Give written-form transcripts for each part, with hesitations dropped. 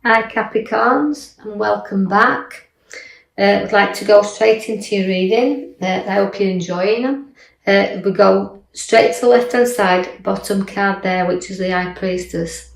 Hi Capricorns, and welcome back. I'd like to go straight into your reading. I hope you're enjoying them. We go straight to the left hand side, bottom card there, which is the High Priestess.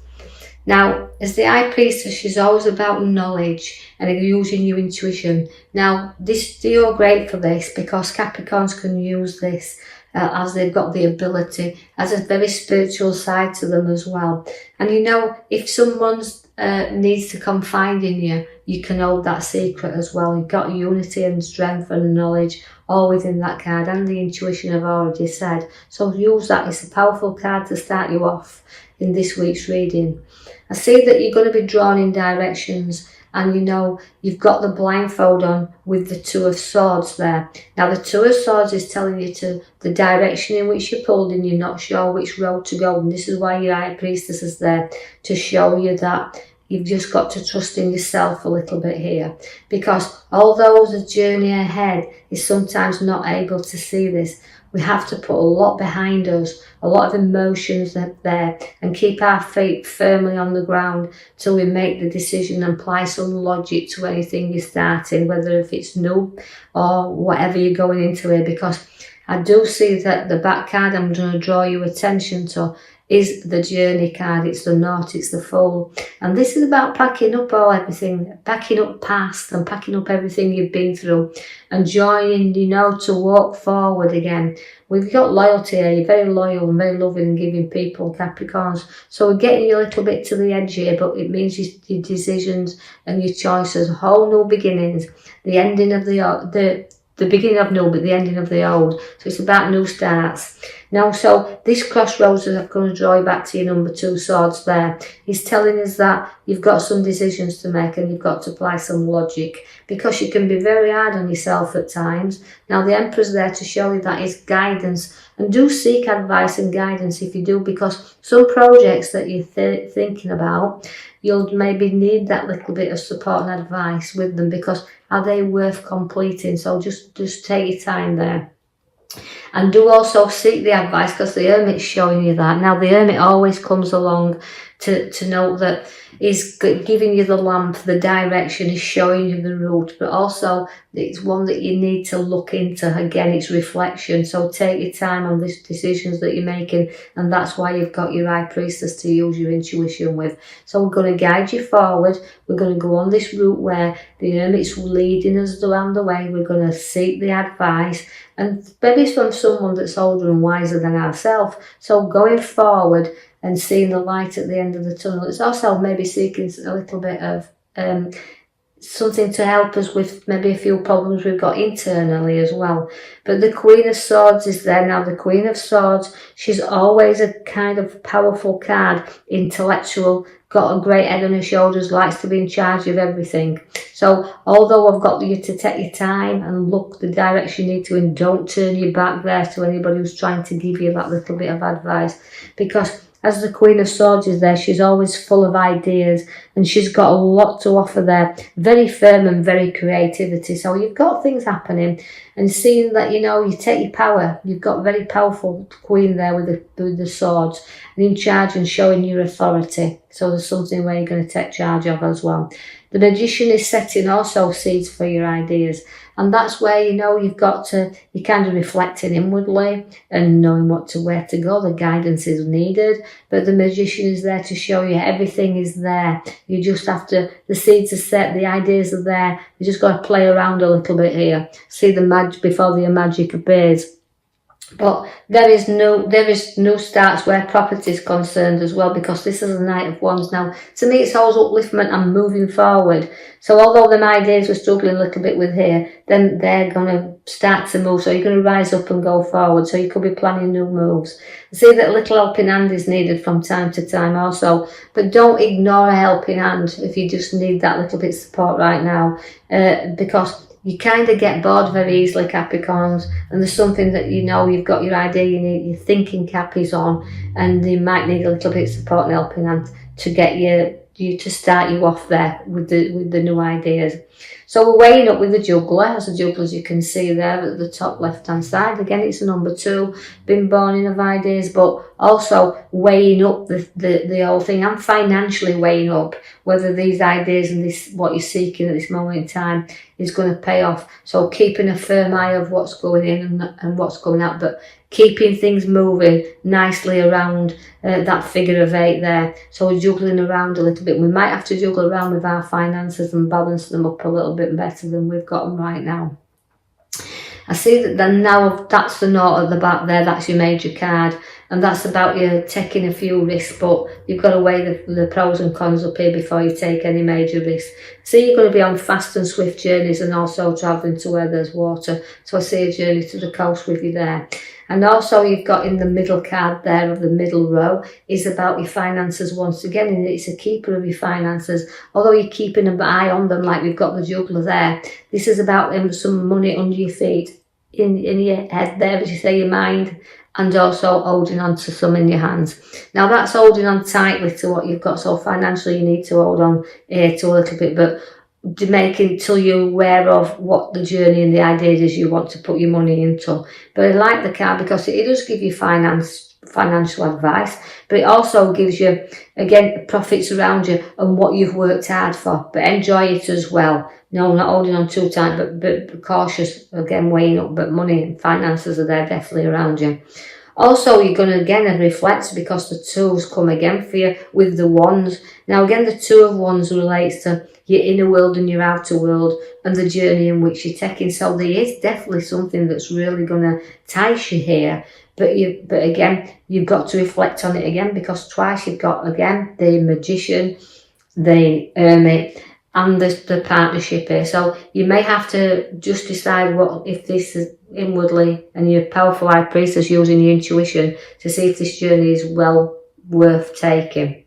Now, as the High Priestess, she's always about knowledge and using your intuition. Now, you're great for this because Capricorns can use this as they've got the ability, as a very spiritual side to them as well. And you know, if someone's needs to confide in you, you can hold that secret as well. You've got unity and strength and knowledge all within that card, and the intuition I've already said. So use that. It's a powerful card to start you off in this week's reading. I see that you're going to be drawn in directions, and you know you've got the blindfold on with the Two of Swords there. Now the Two of Swords is telling you to the direction in which you're pulled and you're not sure which road to go, and this is why your High Priestess is there, to show you that you've just got to trust in yourself a little bit here, because although the journey ahead is sometimes not able to see this, we have to put a lot behind us, a lot of emotions there, and keep our feet firmly on the ground till we make the decision and apply some logic to anything you're starting, whether if it's new or whatever you're going into here. Because I do see that the back card I'm going to draw your attention to is the Journey card. It's the Knot, it's the Fool. And this is about packing up everything, packing up past and packing up everything you've been through and joining, you know, to walk forward again. We've got loyalty here. You're very loyal and very loving and giving people, Capricorns. So we're getting you a little bit to the edge here, but it means your decisions and your choices, whole new beginnings, the ending of the beginning of new, but the ending of the old. So it's about new starts. Now, so this crossroads that I'm going to draw you back to your number 2 swords there. He's telling us that you've got some decisions to make and you've got to apply some logic, because you can be very hard on yourself at times. Now, the Emperor's there to show you that is guidance, and do seek advice and guidance if you do, because some projects that you're thinking about, you'll maybe need that little bit of support and advice with them, because are they worth completing? So just take your time there. And do also seek the advice, because the Hermit's showing you that. Now, the Hermit always comes along to know that he's giving you the lamp, the direction, he's showing you the route, but also it's one that you need to look into. Again, it's reflection. So take your time on these decisions that you're making, and that's why you've got your High Priestess to use your intuition with. So we're going to guide you forward. We're going to go on this route where the Hermit's leading us around the way. We're going to seek the advice, and maybe from someone that's older and wiser than ourselves. So going forward and seeing the light at the end of the tunnel. It's also maybe seeking a little bit of something to help us with maybe a few problems we've got internally as well. But the Queen of Swords is there. Now, the Queen of Swords, she's always a kind of powerful card, intellectual, got a great head on her shoulders, likes to be in charge of everything. So although I've got you to take your time and look the direction you need to, and don't turn your back there to anybody who's trying to give you that little bit of advice, because as the Queen of Swords is there, she's always full of ideas and she's got a lot to offer there. Very firm and very creativity. So you've got things happening, and seeing that, you know, you take your power. You've got a very powerful Queen there with the swords and in charge and showing your authority. So there's something where you're going to take charge of as well. The Magician is setting also seeds for your ideas. And that's where, you know, you're kind of reflecting inwardly and knowing where to go. The guidance is needed, but the Magician is there to show you everything is there. You just have to, the seeds are set, the ideas are there. You just got to play around a little bit here. See the magic before the magic appears. But there is no starts where property is concerned as well, because this is a Knight of Wands. Now, to me, it's always upliftment and moving forward. So although them ideas we're struggling a little bit with here, then they're going to start to move. So you're going to rise up and go forward. So you could be planning new moves. I see that a little helping hand is needed from time to time also. But don't ignore a helping hand if you just need that little bit of support right now. Because you kind of get bored very easily, Capricorns, and there's something that, you know, you've got your idea, your thinking cap is on, and you might need a little bit of support and helping hand to get you to start you off there with the new ideas. So we're weighing up with the Juggler. As a Juggler, as you can see there at the top left hand side, again it's a number 2, been born in of ideas, but also weighing up the whole thing, and financially weighing up whether these ideas and this what you're seeking at this moment in time is going to pay off. So keeping a firm eye of what's going in and what's going out, but keeping things moving nicely around that figure of 8 there. So juggling around a little bit. We might have to juggle around with our finances and balance them up a little bit better than we've got them right now. I see that then now that's the note at the back there, that's your major card, and that's about you taking a few risks, but you've got to weigh the pros and cons up here before you take any major risks. So you're going to be on fast and swift journeys and also travelling to where there's water. So I see a journey to the coast with you there. And also you've got in the middle card there of the middle row is about your finances once again, and it's a keeper of your finances. Although you're keeping an eye on them like we've got the juggler there, this is about some money under your feet, in your head there, as you say, your mind, and also holding on to some in your hands. Now that's holding on tightly to what you've got, so financially you need to hold on here to a little bit, but making till you're aware of what the journey and the ideas is you want to put your money into. But I like the card because it does give you financial advice, but it also gives you, again, profits around you and what you've worked hard for, but enjoy it as well. No, not holding on too tight, but cautious, again, weighing up, but money and finances are there definitely around you. Also, you're going to again reflect because the 2s come again for you with the Wands. Now, again, the 2 of Wands relates to your inner world and your outer world and the journey in which you're taking. So there is definitely something that's really going to entice you here. But again, you've got to reflect on it again, because twice you've got, again, the Magician, the Hermit, and the partnership here. So you may have to just decide what, if this is inwardly, and your powerful high priestess using your intuition to see if this journey is well worth taking.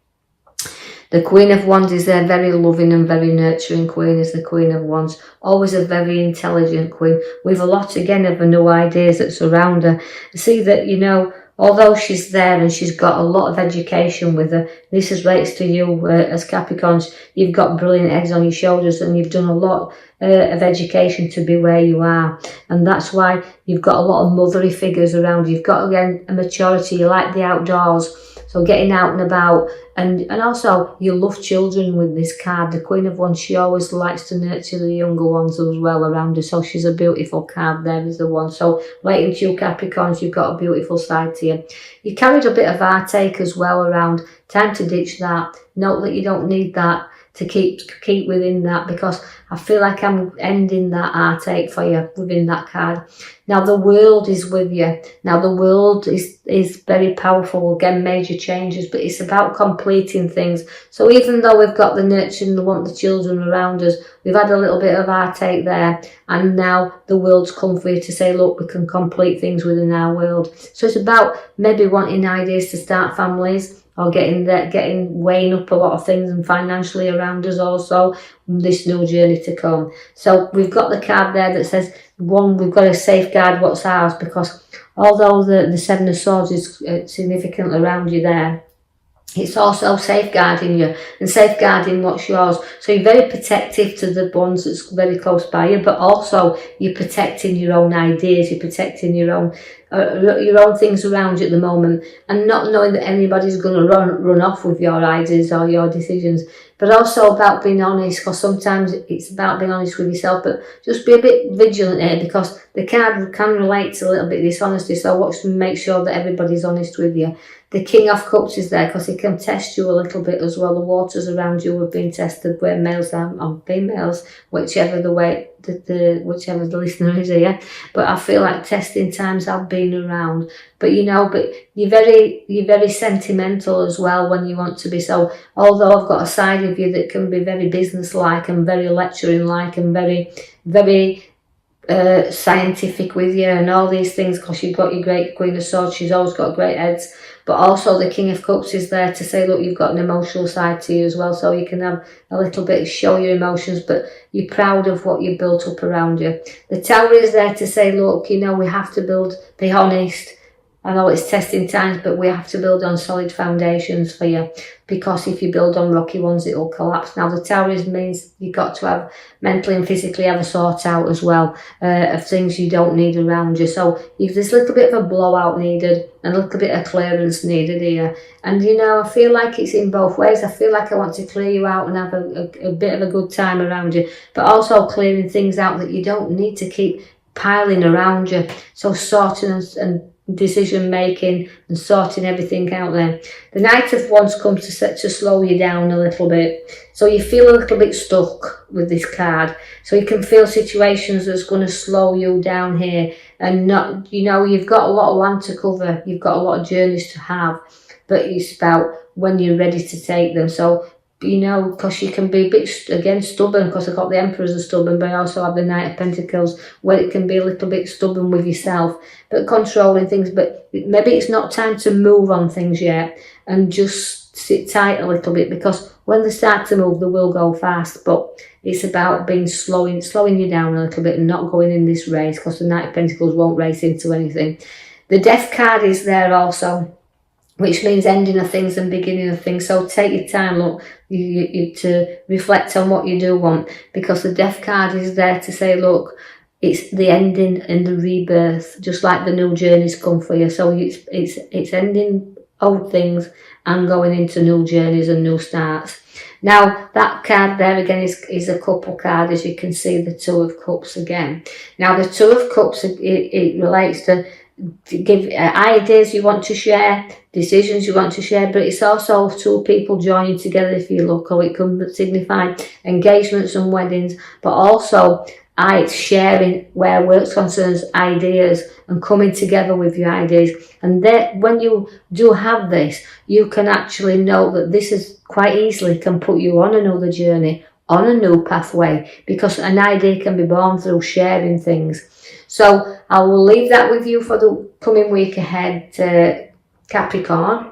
The Queen of Wands is a very loving and very nurturing queen, is the Queen of Wands. Always a very intelligent queen with a lot, again, of new ideas that surround her. See that, you know, although she's there and she's got a lot of education with her, this relates to you as Capricorns. You've got brilliant heads on your shoulders and you've done a lot of education to be where you are. And that's why you've got a lot of motherly figures around. You've got, again, a maturity. You like the outdoors. So getting out and about, and also you love children with this card. The Queen of Wands, she always likes to nurture the younger ones as well around her. So she's a beautiful card there, is the one. So relating to you Capricorns, you've got a beautiful side to you. You carried a bit of heartache as well around. Time to ditch that. Note that you don't need that to keep within that, because I feel like I'm ending that heartache for you within that card. Now the world is with you. Now the world is very powerful, again, major changes, but it's about completing things. So even though we've got the nurture and want the children around us, we've had a little bit of heartache there, and now the world's come for you to say, look, we can complete things within our world. So it's about maybe wanting ideas to start families, or weighing up a lot of things, and financially around us also, this new journey to come. So we've got the card there that says, one, we've got to safeguard what's ours, because although the 7 of Swords is significantly around you there, it's also safeguarding you and safeguarding what's yours. So you're very protective to the ones that's very close by you, but also you're protecting your own ideas, you're protecting your own things around you at the moment, and not knowing that anybody's going to run off with your ideas or your decisions. But also about being honest, because sometimes it's about being honest with yourself, but just be a bit vigilant here, because the card can relate to a little bit of dishonesty, so watch and make sure that everybody's honest with you. The King of Cups is there because it can test you a little bit as well. The waters around you have been tested, where males are on females, whichever whichever the listener is here. But I feel like testing times have been around. But you're very sentimental as well when you want to be. So although I've got a side of you that can be very business-like and very lecturing-like and very, very scientific with you and all these things, because you've got your great Queen of Swords, she's always got great heads. But also the King of Cups is there to say, look, you've got an emotional side to you as well, so you can have a little bit, show your emotions, but you're proud of what you've built up around you. The Tower is there to say, look, we have to be honest, I know it's testing times, but we have to build on solid foundations for you, because if you build on rocky ones, it will collapse. Now, the Taurus means you've got to have mentally and physically have a sort out as well of things you don't need around you. So if there's a little bit of a blowout needed and a little bit of clearance needed here. And, you know, I feel like it's in both ways. I feel like I want to clear you out and have a bit of a good time around you, but also clearing things out that you don't need to keep piling around you. So sorting and decision making and sorting everything out there. The Knight of Wands comes to slow you down a little bit, so you feel a little bit stuck with this card. So you can feel situations that's going to slow you down here, and not, you know, you've got a lot of land to cover, you've got a lot of journeys to have, but it's about when you're ready to take them. So, you know, because you can be a bit, again, stubborn, because I've got the Emperor as a stubborn, but I also have the Knight of Pentacles, where it can be a little bit stubborn with yourself, but controlling things. But maybe it's not time to move on things yet, and just sit tight a little bit, because when they start to move, they will go fast. But it's about being slowing you down a little bit and not going in this race, because the Knight of Pentacles won't race into anything. The Death card is there also, which means ending of things and beginning of things. So take your time, look, you to reflect on what you do want, because the Death card is there to say, look, it's the ending and the rebirth, just like the new journeys come for you. So it's ending old things and going into new journeys and new starts. Now, that card there again is a couple card, as you can see, the Two of Cups again. Now, the Two of Cups, it relates to give ideas you want to share, decisions you want to share, but it's also two people joining together. If you look, or it can signify engagements and weddings, but also it's sharing where work concerns ideas and coming together with your ideas. And that when you do have this, you can actually know that this is quite easily can put you on another journey, on a new pathway, because an idea can be born through sharing things. So I will leave that with you for the coming week ahead, Capricorn,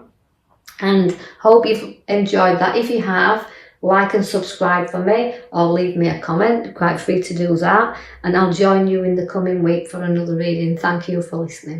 and hope you've enjoyed that. If you have, like and subscribe for me, or leave me a comment. Quite free to do that, and I'll join you in the coming week for another reading. Thank you for listening.